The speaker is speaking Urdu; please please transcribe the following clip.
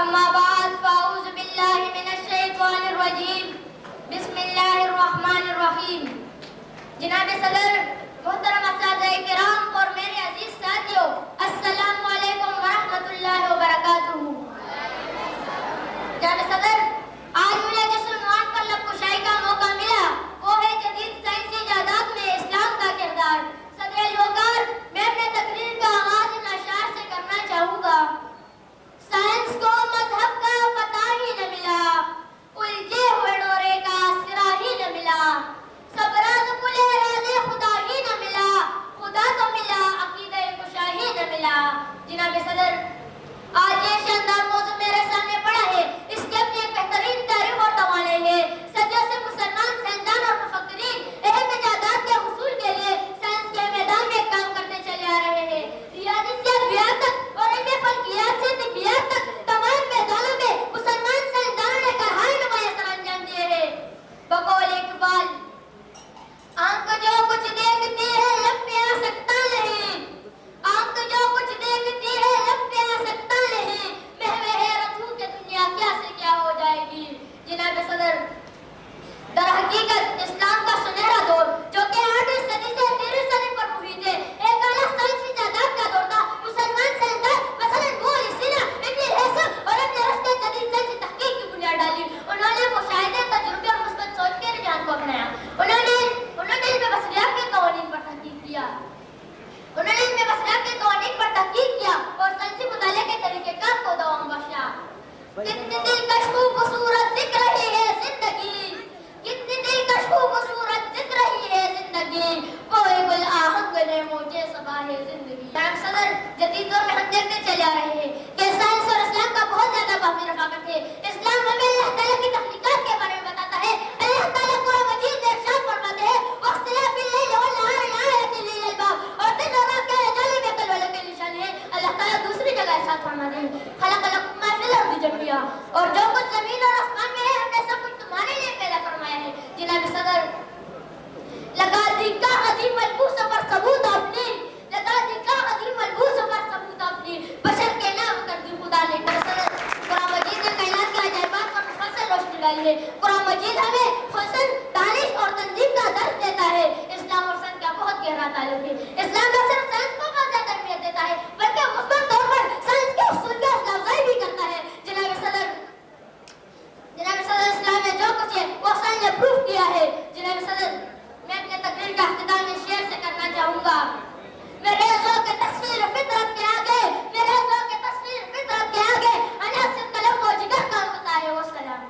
أما بعد فأعوذ بالله من الشيطان الرجيم بسم الله الرحمن الرحیم. جناب صدر، محترم اساتذہ کرام اور میرے عزیز ساتھیوں، السلام علیکم ورحمۃ اللہ وبرکاتہ. جناب صدر، آج مجھے جس عنوان پر لب کشائی کا موقع ملا وہ ہے جدید سائنسی ایجادات میں اسلام کا کردار. صدر الوقار، میں اپنے تقریر کا آغاز ان اشعار سے کرنا چاہوں گا. سائنس کو مذہب کا پتہ ہی نہ ملا، الجھے ہوئے ڈورے کا سرا ہی نہ ملا، سب راز کھلے راز خدا ہی نہ ملا، خدا تو ملا عقیدہ کشا ہی نہ ملا. جناب صدر، آج یہ شاندار موضوع میرے سامنے پڑا ہے. اس کے اپنی ایک بہترین تاریخ اور توانائی ہے. صدیوں سے مسلمان سائنسدان اور مفکرین اہم ایجادات کے حصول کے لیے سائنس کے میدان میں کام کرتے چلے آ رہے ہیں. ریاضی سے ریاضت اور علم فلکیات سے طبیعت تک تمام میدانوں میں مسلمان سائنسدانوں نے کارہائے نمایاں سر انجام دیے ہیں. بقول اقبال، آنکھ جو کچھ دیکھتی ہے لب پہ آ سکتا نہیں، آنکھ جو کچھ دیکھتی ہے لب پہ آ سکتا نہیں، محو حیرت ہوں کہ دنیا کیا سے کیا ہو جائے گی. جناب صدر، در حقیقت اسلام کا سنہرا دور جو کہ 8ویں صدی سے 13ویں صدی پر محیط ہے، ایک اعلیٰ سائنسی ایجادات کا دور تھا. مسلمان سائنسدان مثلاً ابن سینا، ابن ہیثم اور ابن رشد نے جدید سائنسی تحقیق کی بنیاد ڈالی. انہوں نے مشاہدے، تجربے اور مثبت سوچ کے رجحان کو اپنایا. انہوں نے علم بصریات کے قوانین پر تحقیق کیا. انہوں نے علم بصریات کے قوانین پر تحقیق کیا اور سائنسی مطالعے کے طریقہ کار کو دوام بخشا. کتنی دلکش خوبصورت دکھ رہی ہے زندگی، کتنی دلکش خوبصورت دکھ رہی ہے زندگی، کوئی گل آہنگ نے مجھے سبا ہے زندگی. جناب صدر، جدید دور میں ہم دیکھتے چلے آ رہے ہیں کہ سائنس اور اسلام کا بہت زیادہ باہمی رفاقت ہے. اسلام ہمیں اللہ تعالیٰ کی تخلیقات کے بارے میں بتاتا ہے. اللہ تعالیٰ قرآن مجید میں ارشاد فرماتے ہیں واختلاف اللیل والنہار لآیات لأولی الألباب، اور دن اور رات کے اعداد میں عقل والوں کے نشانی ہے. اللہ تعالیٰ دوسری جگہ ارشاد فرماتے ہیں خلق لکم ما فی الارض جميعا، اور جو کچھ زمین اور آسمان میں ہے ہم نے سب کچھ تمہارے لیے پیدا فرمایا ہے. جناب صدر، لگا دیکھا عظیم ملبوس پر ثبوت اپنی، لگا دیکھا عظیم ملبوس پر ثبوت اپنی، بشر کے نام کر دی خدا نے. قرآن مجید نے کائنات کے عجائبات پر مفصل روشنی ڈالی ہے. قرآن مجید ہمیں حسن، دانش اور تنظیم کا درس دیتا ہے. اسلام اور سائنس کا بہت گہرا تعلق ہے. اسلام نہ صرف سائنس کو بہت زیادہ اہمیت دیتا ہے بلکہ مثبت طور پر سائنس کے اصول کی حوصلہ افزائی بھی کرتا ہے. جناب صدر، اسلام میں جو کچھ ہے وہ سائنس نے پروف کیا ہے. جناب صدر، میں اپنے تقریر کا اختتام اس شعر سے کرنا چاہوں گا. میرے ذوق تصویر فطرت کے آگے، میرے ذوق تصویر فطرت کے آگے، اناس قلم و جگر کا ہوتا ہے وہ سلام.